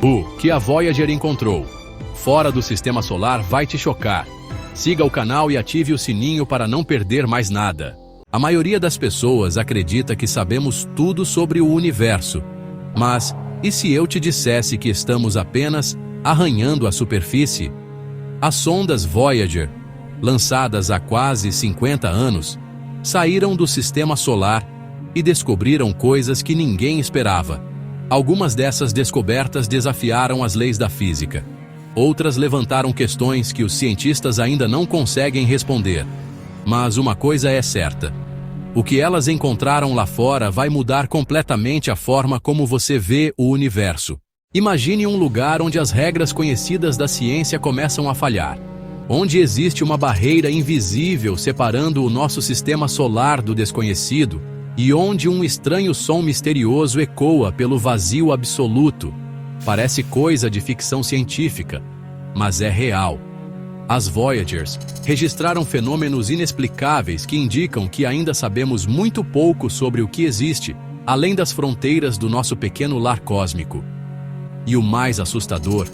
O que a Voyager encontrou fora do sistema solar vai te chocar. Siga o canal e ative o sininho para não perder mais nada. A maioria das pessoas acredita que sabemos tudo sobre o universo. Mas, e se eu te dissesse que estamos apenas arranhando a superfície? As sondas Voyager, lançadas há quase 50 anos, saíram do sistema solar e descobriram coisas que ninguém esperava. Algumas dessas descobertas desafiaram as leis da física. Outras levantaram questões que os cientistas ainda não conseguem responder. Mas uma coisa é certa: o que elas encontraram lá fora vai mudar completamente a forma como você vê o universo. Imagine um lugar onde as regras conhecidas da ciência começam a falhar. Onde existe uma barreira invisível separando o nosso sistema solar do desconhecido, e onde um estranho som misterioso ecoa pelo vazio absoluto. Parece coisa de ficção científica, mas é real. As Voyagers registraram fenômenos inexplicáveis que indicam que ainda sabemos muito pouco sobre o que existe, além das fronteiras do nosso pequeno lar cósmico. E o mais assustador,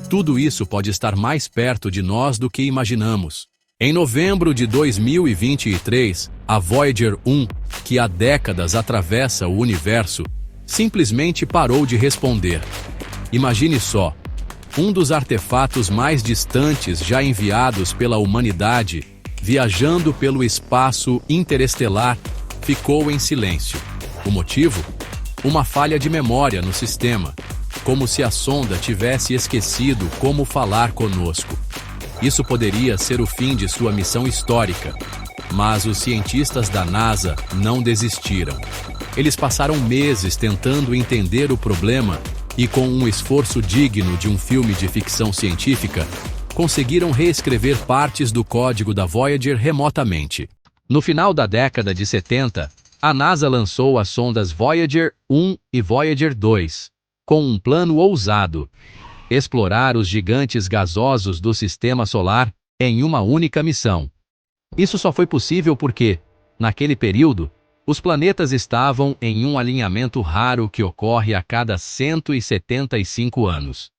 tudo isso pode estar mais perto de nós do que imaginamos. Em novembro de 2023, a Voyager 1, que há décadas atravessa o universo, simplesmente parou de responder. Imagine só, um dos artefatos mais distantes já enviados pela humanidade, viajando pelo espaço interestelar, ficou em silêncio. O motivo? Uma falha de memória no sistema, como se a sonda tivesse esquecido como falar conosco. Isso poderia ser o fim de sua missão histórica, mas os cientistas da NASA não desistiram. Eles passaram meses tentando entender o problema e, com um esforço digno de um filme de ficção científica, conseguiram reescrever partes do código da Voyager remotamente. No final da década de 70, a NASA lançou as sondas Voyager 1 e Voyager 2, com um plano ousado: explorar os gigantes gasosos do sistema solar em uma única missão. Isso só foi possível porque, naquele período, os planetas estavam em um alinhamento raro que ocorre a cada 175 anos.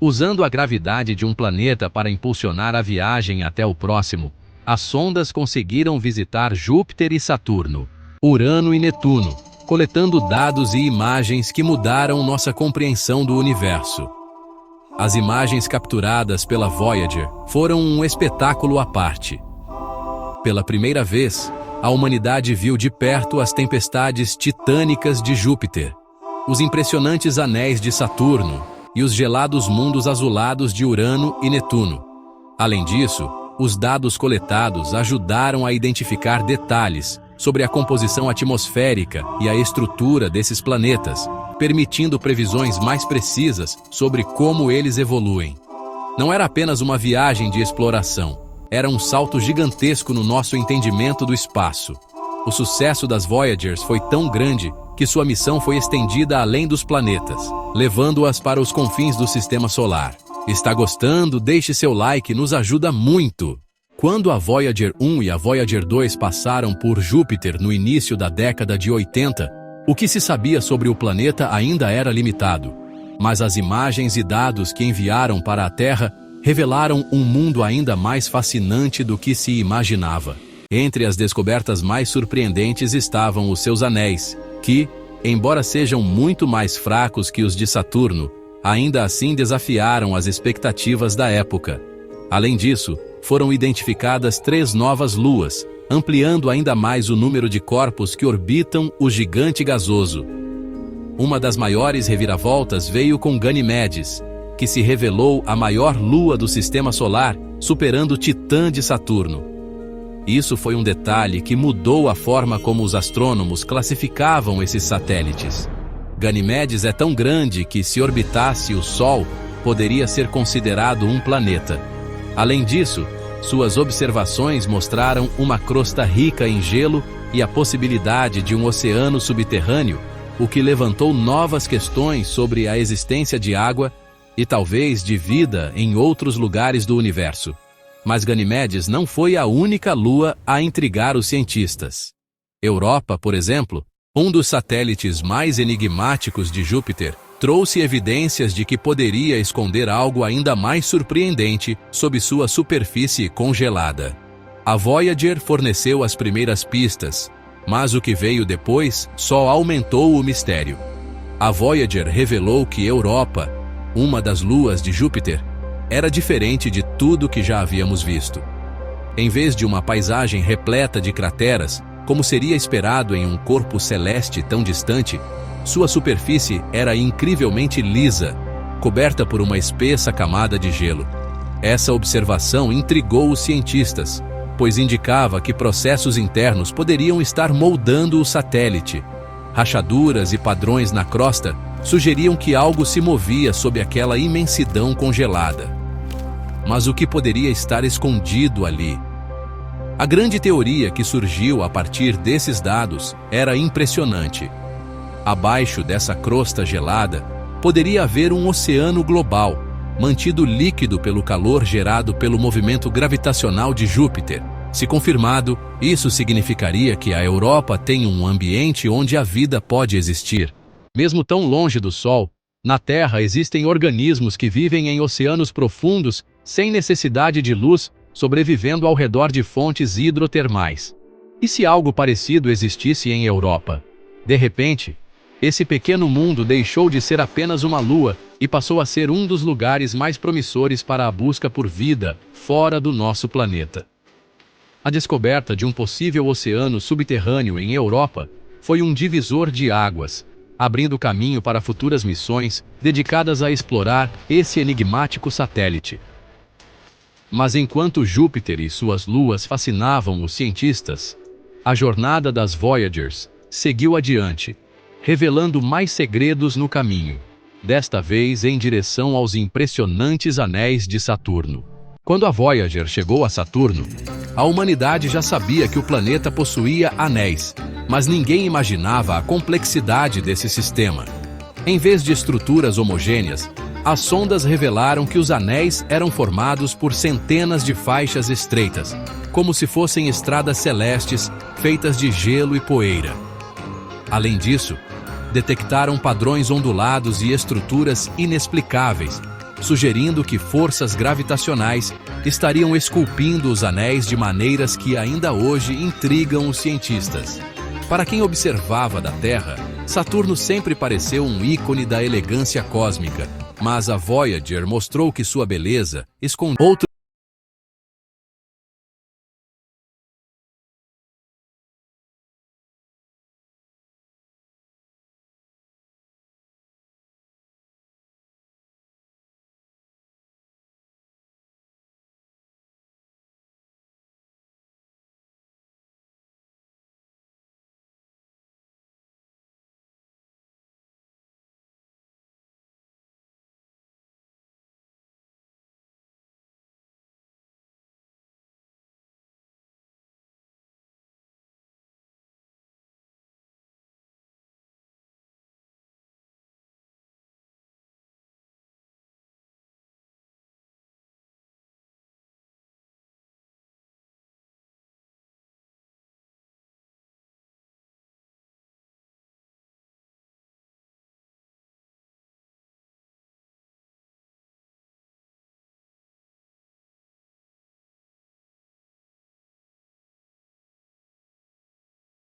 Usando a gravidade de um planeta para impulsionar a viagem até o próximo, as sondas conseguiram visitar Júpiter e Saturno, Urano e Netuno, coletando dados e imagens que mudaram nossa compreensão do universo. As imagens capturadas pela Voyager foram um espetáculo à parte. Pela primeira vez, a humanidade viu de perto as tempestades titânicas de Júpiter, os impressionantes anéis de Saturno e os gelados mundos azulados de Urano e Netuno. Além disso, os dados coletados ajudaram a identificar detalhes sobre a composição atmosférica e a estrutura desses planetas, permitindo previsões mais precisas sobre como eles evoluem. Não era apenas uma viagem de exploração, era um salto gigantesco no nosso entendimento do espaço. O sucesso das Voyagers foi tão grande que sua missão foi estendida além dos planetas, levando-as para os confins do sistema solar. Está gostando? Deixe seu like, nos ajuda muito! Quando a Voyager 1 e a Voyager 2 passaram por Júpiter no início da década de 80, o que se sabia sobre o planeta ainda era limitado. Mas as imagens e dados que enviaram para a Terra revelaram um mundo ainda mais fascinante do que se imaginava. Entre as descobertas mais surpreendentes estavam os seus anéis, que, embora sejam muito mais fracos que os de Saturno, ainda assim desafiaram as expectativas da época. Além disso, foram identificadas 3 novas luas, ampliando ainda mais o número de corpos que orbitam o gigante gasoso. Uma das maiores reviravoltas veio com Ganimedes, que se revelou a maior lua do sistema solar, superando Titã de Saturno. Isso foi um detalhe que mudou a forma como os astrônomos classificavam esses satélites. Ganimedes é tão grande que, se orbitasse o Sol, poderia ser considerado um planeta. Além disso, suas observações mostraram uma crosta rica em gelo e a possibilidade de um oceano subterrâneo, o que levantou novas questões sobre a existência de água e talvez de vida em outros lugares do universo. Mas Ganimedes não foi a única lua a intrigar os cientistas. Europa, por exemplo, um dos satélites mais enigmáticos de Júpiter, trouxe evidências de que poderia esconder algo ainda mais surpreendente sob sua superfície congelada. A Voyager forneceu as primeiras pistas, mas o que veio depois só aumentou o mistério. A Voyager revelou que Europa, uma das luas de Júpiter, era diferente de tudo que já havíamos visto. Em vez de uma paisagem repleta de crateras, como seria esperado em um corpo celeste tão distante, sua superfície era incrivelmente lisa, coberta por uma espessa camada de gelo. Essa observação intrigou os cientistas, pois indicava que processos internos poderiam estar moldando o satélite. Rachaduras e padrões na crosta sugeriam que algo se movia sob aquela imensidão congelada. Mas o que poderia estar escondido ali? A grande teoria que surgiu a partir desses dados era impressionante. Abaixo dessa crosta gelada, poderia haver um oceano global, mantido líquido pelo calor gerado pelo movimento gravitacional de Júpiter. Se confirmado, isso significaria que a Europa tem um ambiente onde a vida pode existir. Mesmo tão longe do Sol, na Terra existem organismos que vivem em oceanos profundos, sem necessidade de luz, sobrevivendo ao redor de fontes hidrotermais. E se algo parecido existisse em Europa? De repente, esse pequeno mundo deixou de ser apenas uma lua e passou a ser um dos lugares mais promissores para a busca por vida fora do nosso planeta. A descoberta de um possível oceano subterrâneo em Europa foi um divisor de águas, abrindo caminho para futuras missões dedicadas a explorar esse enigmático satélite. Mas enquanto Júpiter e suas luas fascinavam os cientistas, a jornada das Voyagers seguiu adiante, revelando mais segredos no caminho, desta vez em direção aos impressionantes anéis de Saturno. Quando a Voyager chegou a Saturno, a humanidade já sabia que o planeta possuía anéis, mas ninguém imaginava a complexidade desse sistema. Em vez de estruturas homogêneas, as sondas revelaram que os anéis eram formados por centenas de faixas estreitas, como se fossem estradas celestes feitas de gelo e poeira. Além disso, detectaram padrões ondulados e estruturas inexplicáveis, sugerindo que forças gravitacionais estariam esculpindo os anéis de maneiras que ainda hoje intrigam os cientistas. Para quem observava da Terra, Saturno sempre pareceu um ícone da elegância cósmica, mas a Voyager mostrou que sua beleza esconde outro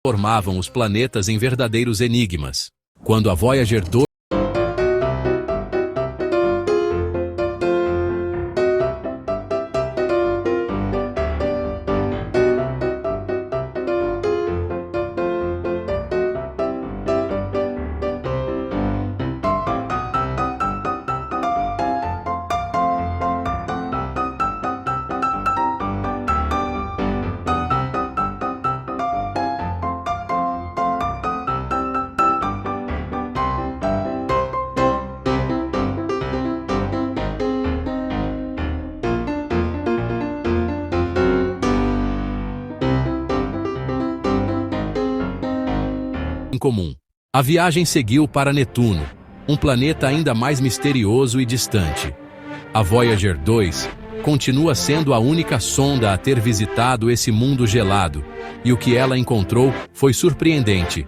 formavam os planetas em verdadeiros enigmas. Quando a Voyager 2em comum. A viagem seguiu para Netuno, um planeta ainda mais misterioso e distante. A Voyager 2 continua sendo a única sonda a ter visitado esse mundo gelado, e o que ela encontrou foi surpreendente.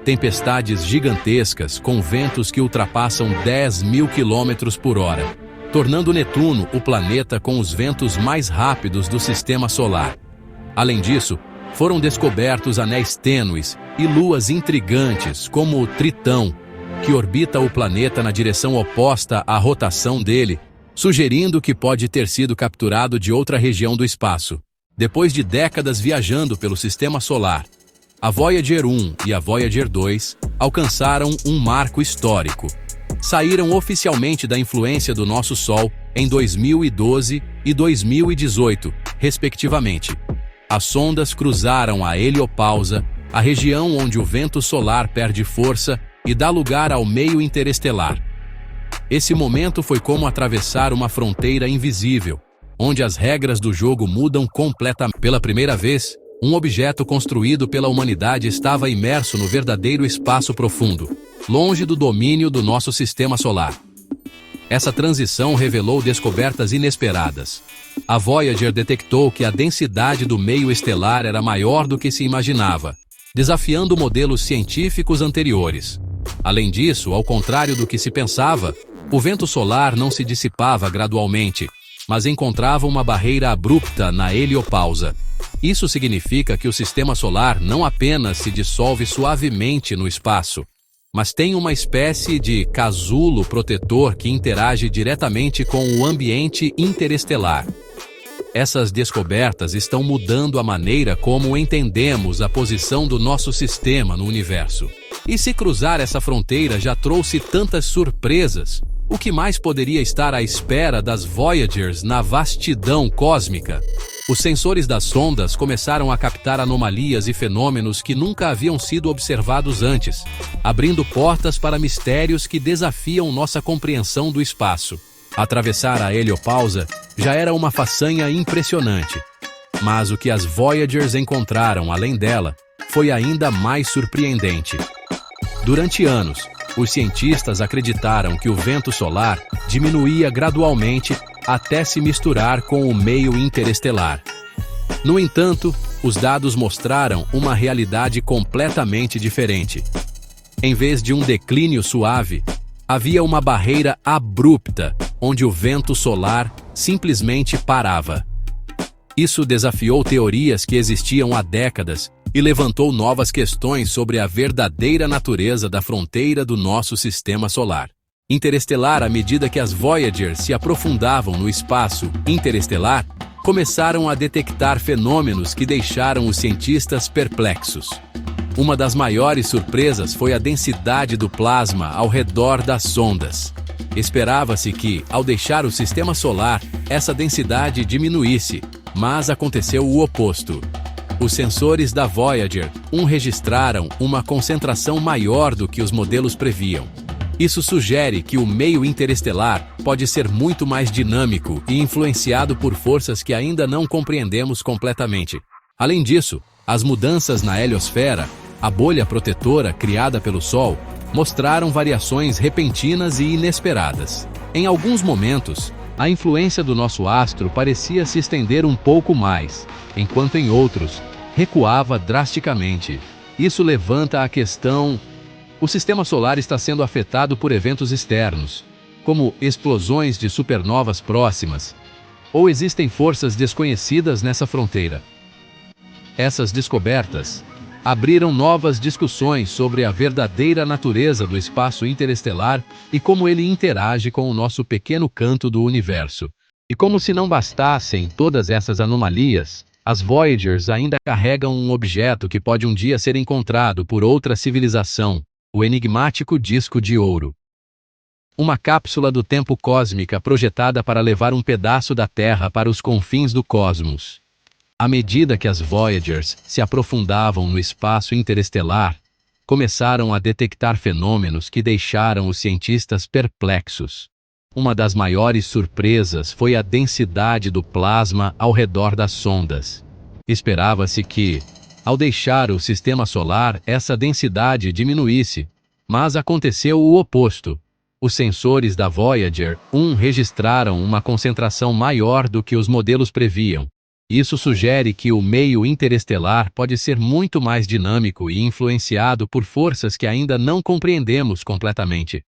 tempestades gigantescas com ventos que ultrapassam 10.000 km/h, tornando Netuno o planeta com os ventos mais rápidos do sistema solar. Além disso, foram descobertos anéis tênues e luas intrigantes como o Tritão, que orbita o planeta na direção oposta à rotação dele, sugerindo que pode ter sido capturado de outra região do espaço. Depois de décadas viajando pelo sistema solar, a Voyager 1 e a Voyager 2 alcançaram um marco histórico. Saíram oficialmente da influência do nosso Sol em 2012 e 2018, respectivamente. As sondas cruzaram a heliopausa, a região onde o vento solar perde força e dá lugar ao meio interestelar. Esse momento foi como atravessar uma fronteira invisível, onde as regras do jogo mudam completamente. Pela primeira vez, um objeto construído pela humanidade estava imerso no verdadeiro espaço profundo, longe do domínio do nosso sistema solar. Essa transição revelou descobertas inesperadas. A Voyager detectou que a densidade do meio estelar era maior do que se imaginava, desafiando modelos científicos anteriores. Além disso, ao contrário do que se pensava, o vento solar não se dissipava gradualmente, mas encontrava uma barreira abrupta na heliopausa. Isso significa que o sistema solar não apenas se dissolve suavemente no espaço, mas tem uma espécie de casulo protetor que interage diretamente com o ambiente interestelar. Essas descobertas estão mudando a maneira como entendemos a posição do nosso sistema no universo. E se cruzar essa fronteira já trouxe tantas surpresas, o que mais poderia estar à espera das Voyagers na vastidão cósmica? Os sensores das sondas começaram a captar anomalias e fenômenos que nunca haviam sido observados antes, abrindo portas para mistérios que desafiam nossa compreensão do espaço. Atravessar a heliopausa já era uma façanha impressionante, mas o que as Voyagers encontraram além dela foi ainda mais surpreendente. Durante anos, os cientistas acreditaram que o vento solar diminuía gradualmente até se misturar com o meio interestelar. No entanto, os dados mostraram uma realidade completamente diferente. Em vez de um declínio suave, havia uma barreira abrupta, onde o vento solar simplesmente parava. Isso desafiou teorias que existiam há décadas e levantou novas questões sobre a verdadeira natureza da fronteira do nosso sistema solar interestelar. À medida que as Voyagers se aprofundavam no espaço interestelar, começaram a detectar fenômenos que deixaram os cientistas perplexos. Uma das maiores surpresas foi a densidade do plasma ao redor das sondas. Esperava-se que, ao deixar o sistema solar, essa densidade diminuísse, mas aconteceu o oposto. Os sensores da Voyager 1 registraram uma concentração maior do que os modelos previam. Isso sugere que o meio interestelar pode ser muito mais dinâmico e influenciado por forças que ainda não compreendemos completamente. Além disso, as mudanças na heliosfera, a bolha protetora criada pelo Sol, mostraram variações repentinas e inesperadas. Em alguns momentos, a influência do nosso astro parecia se estender um pouco mais, enquanto em outros, recuava drasticamente. Isso levanta a questão: o sistema solar está sendo afetado por eventos externos, como explosões de supernovas próximas, ou existem forças desconhecidas nessa fronteira? Essas descobertas abriram novas discussões sobre a verdadeira natureza do espaço interestelar e como ele interage com o nosso pequeno canto do universo. E como se não bastassem todas essas anomalias, as Voyagers ainda carregam um objeto que pode um dia ser encontrado por outra civilização: o enigmático disco de ouro. Uma cápsula do tempo cósmica projetada para levar um pedaço da Terra para os confins do cosmos. À medida que as Voyagers se aprofundavam no espaço interestelar, começaram a detectar fenômenos que deixaram os cientistas perplexos. Uma das maiores surpresas foi a densidade do plasma ao redor das sondas. Esperava-se que, ao deixar o sistema solar, essa densidade diminuísse, mas aconteceu o oposto. Os sensores da Voyager 1 registraram uma concentração maior do que os modelos previam. Isso sugere que o meio interestelar pode ser muito mais dinâmico e influenciado por forças que ainda não compreendemos completamente.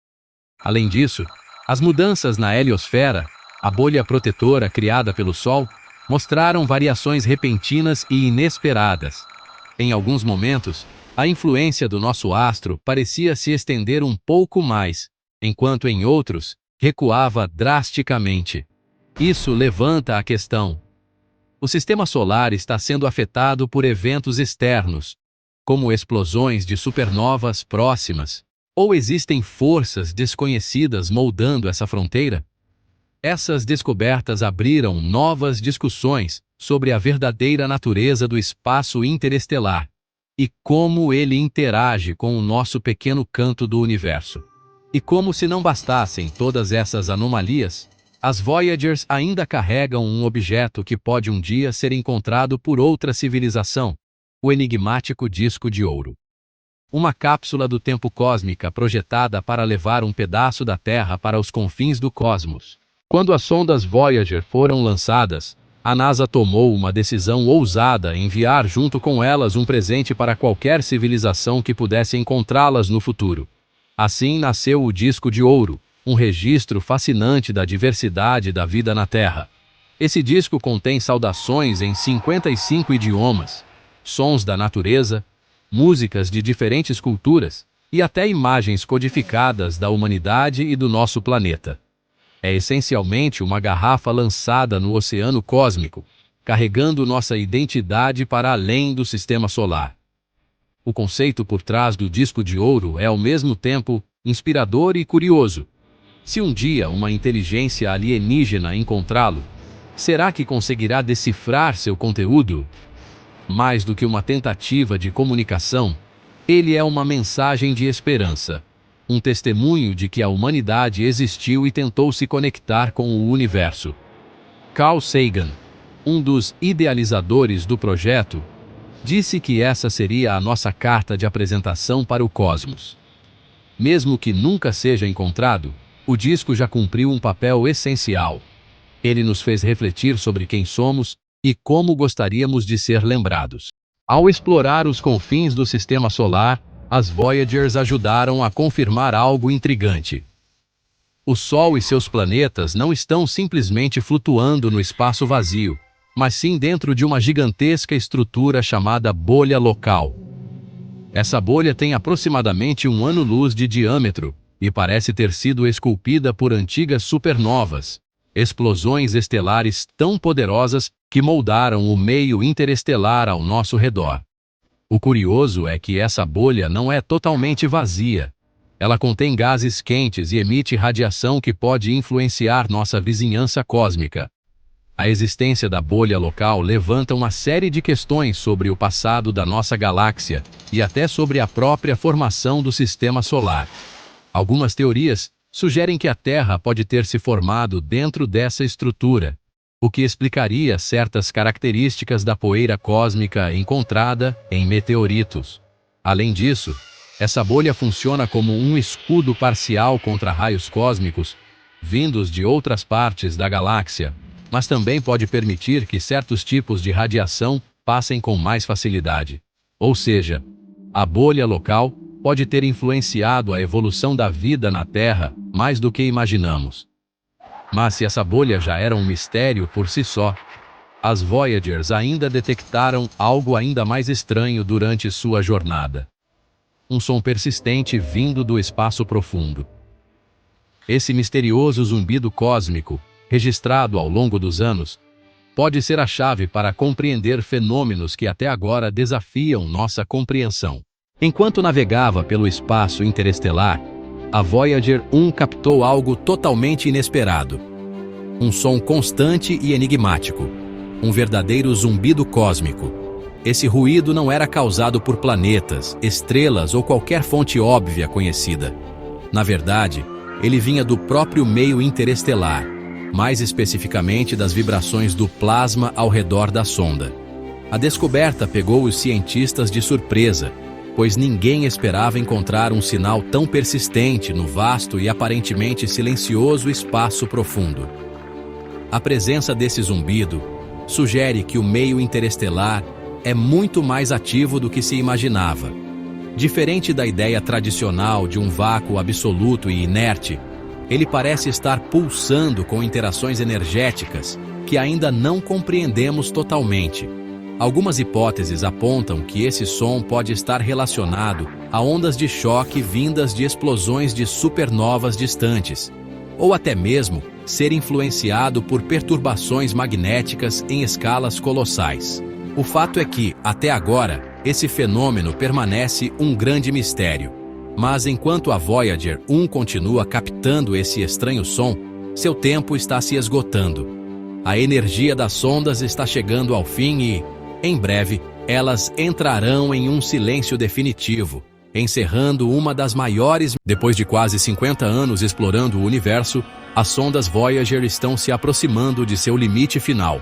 Além disso, as mudanças na heliosfera, a bolha protetora criada pelo Sol, mostraram variações repentinas e inesperadas. Em alguns momentos, a influência do nosso astro parecia se estender um pouco mais, enquanto em outros, recuava drasticamente. Isso levanta a questão: o sistema solar está sendo afetado por eventos externos, como explosões de supernovas próximas, ou existem forças desconhecidas moldando essa fronteira? Essas descobertas abriram novas discussões sobre a verdadeira natureza do espaço interestelar e como ele interage com o nosso pequeno canto do universo. E como se não bastassem todas essas anomalias, as Voyagers ainda carregam um objeto que pode um dia ser encontrado por outra civilização: o enigmático disco de ouro. Uma cápsula do tempo cósmica projetada para levar um pedaço da Terra para os confins do cosmos. Quando as sondas Voyager foram lançadas, a NASA tomou uma decisão ousada em enviar junto com elas um presente para qualquer civilização que pudesse encontrá-las no futuro. Assim nasceu o disco de ouro, um registro fascinante da diversidade da vida na Terra. Esse disco contém saudações em 55 idiomas, sons da natureza, músicas de diferentes culturas e até imagens codificadas da humanidade e do nosso planeta. É essencialmente uma garrafa lançada no oceano cósmico, carregando nossa identidade para além do sistema solar. O conceito por trás do disco de ouro é ao mesmo tempo inspirador e curioso. Se um dia uma inteligência alienígena encontrá-lo, será que conseguirá decifrar seu conteúdo? Mais do que uma tentativa de comunicação, ele é uma mensagem de esperança, um testemunho de que a humanidade existiu e tentou se conectar com o universo. Carl Sagan, um dos idealizadores do projeto, disse que essa seria a nossa carta de apresentação para o cosmos. Mesmo que nunca seja encontrado, o disco já cumpriu um papel essencial. Ele nos fez refletir sobre quem somos e como gostaríamos de ser lembrados. Ao explorar os confins do sistema solar, as Voyagers ajudaram a confirmar algo intrigante. O Sol e seus planetas não estão simplesmente flutuando no espaço vazio, mas sim dentro de uma gigantesca estrutura chamada bolha local. Essa bolha tem aproximadamente 1 ano-luz de diâmetro e parece ter sido esculpida por antigas supernovas, explosões estelares tão poderosas que moldaram o meio interestelar ao nosso redor. O curioso é que essa bolha não é totalmente vazia. Ela contém gases quentes e emite radiação que pode influenciar nossa vizinhança cósmica. A existência da bolha local levanta uma série de questões sobre o passado da nossa galáxia e até sobre a própria formação do sistema solar. Algumas teorias sugerem que a Terra pode ter se formado dentro dessa estrutura, o que explicaria certas características da poeira cósmica encontrada em meteoritos. Além disso, essa bolha funciona como um escudo parcial contra raios cósmicos vindos de outras partes da galáxia, mas também pode permitir que certos tipos de radiação passem com mais facilidade. Ou seja, a bolha local pode ter influenciado a evolução da vida na Terra mais do que imaginamos. Mas se essa bolha já era um mistério por si só, as Voyagers ainda detectaram algo ainda mais estranho durante sua jornada. Um som persistente vindo do espaço profundo. Esse misterioso zumbido cósmico, registrado ao longo dos anos, pode ser a chave para compreender fenômenos que até agora desafiam nossa compreensão. Enquanto navegava pelo espaço interestelar, a Voyager 1 captou algo totalmente inesperado. Um som constante e enigmático. Um verdadeiro zumbido cósmico. Esse ruído não era causado por planetas, estrelas ou qualquer fonte óbvia conhecida. Na verdade, ele vinha do próprio meio interestelar, mais especificamente das vibrações do plasma ao redor da sonda. A descoberta pegou os cientistas de surpresa, pois ninguém esperava encontrar um sinal tão persistente no vasto e aparentemente silencioso espaço profundo. A presença desse zumbido sugere que o meio interestelar é muito mais ativo do que se imaginava. Diferente da ideia tradicional de um vácuo absoluto e inerte, ele parece estar pulsando com interações energéticas que ainda não compreendemos totalmente. Algumas hipóteses apontam que esse som pode estar relacionado a ondas de choque vindas de explosões de supernovas distantes, ou até mesmo ser influenciado por perturbações magnéticas em escalas colossais. O fato é que, até agora, esse fenômeno permanece um grande mistério. Mas enquanto a Voyager 1 continua captando esse estranho som, seu tempo está se esgotando. A energia das sondas está chegando ao fim e, em breve, elas entrarão em um silêncio definitivo, encerrando uma das maiores... Depois de quase 50 anos explorando o universo, as sondas Voyager estão se aproximando de seu limite final.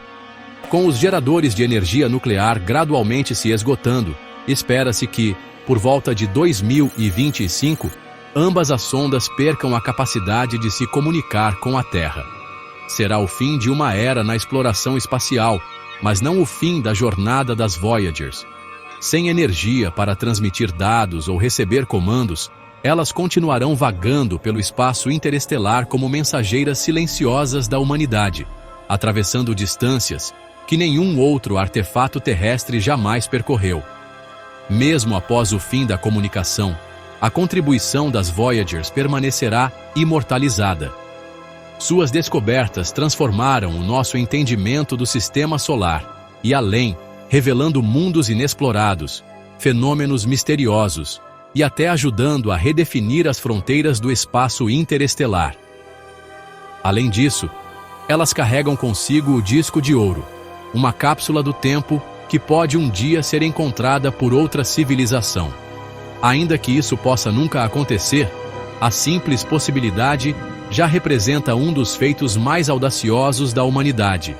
Com os geradores de energia nuclear gradualmente se esgotando, espera-se que, por volta de 2025, ambas as sondas percam a capacidade de se comunicar com a Terra. Será o fim de uma era na exploração espacial, mas não o fim da jornada das Voyagers. Sem energia para transmitir dados ou receber comandos, elas continuarão vagando pelo espaço interestelar como mensageiras silenciosas da humanidade, atravessando distâncias que nenhum outro artefato terrestre jamais percorreu. Mesmo após o fim da comunicação, a contribuição das Voyagers permanecerá imortalizada. Suas descobertas transformaram o nosso entendimento do sistema solar e além, revelando mundos inexplorados, fenômenos misteriosos e até ajudando a redefinir as fronteiras do espaço interestelar. Além disso, elas carregam consigo o disco de ouro, uma cápsula do tempo que pode um dia ser encontrada por outra civilização. Ainda que isso possa nunca acontecer, a simples possibilidade já representa um dos feitos mais audaciosos da humanidade.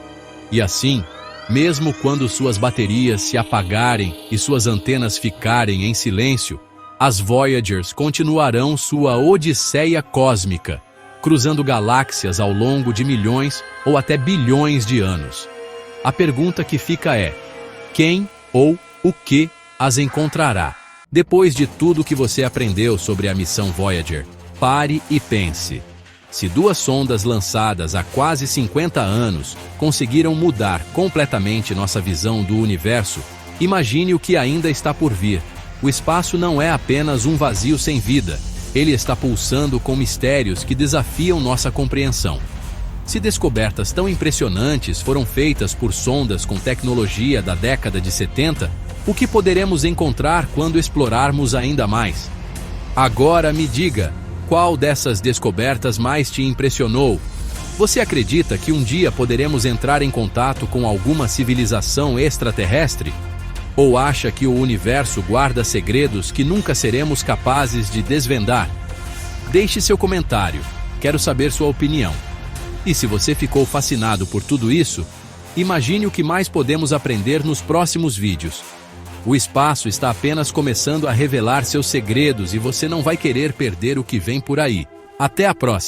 E assim, mesmo quando suas baterias se apagarem e suas antenas ficarem em silêncio, as Voyagers continuarão sua odisseia cósmica, cruzando galáxias ao longo de milhões ou até bilhões de anos. A pergunta que fica é: quem ou o que as encontrará? Depois de tudo que você aprendeu sobre a missão Voyager, pare e pense. Se duas sondas lançadas há quase 50 anos conseguiram mudar completamente nossa visão do universo, imagine o que ainda está por vir. O espaço não é apenas um vazio sem vida, ele está pulsando com mistérios que desafiam nossa compreensão. Se descobertas tão impressionantes foram feitas por sondas com tecnologia da década de 70, o que poderemos encontrar quando explorarmos ainda mais? Agora me diga, qual dessas descobertas mais te impressionou? Você acredita que um dia poderemos entrar em contato com alguma civilização extraterrestre? Ou acha que o universo guarda segredos que nunca seremos capazes de desvendar? Deixe seu comentário, quero saber sua opinião. E se você ficou fascinado por tudo isso, imagine o que mais podemos aprender nos próximos vídeos. O espaço está apenas começando a revelar seus segredos e você não vai querer perder o que vem por aí. Até a próxima!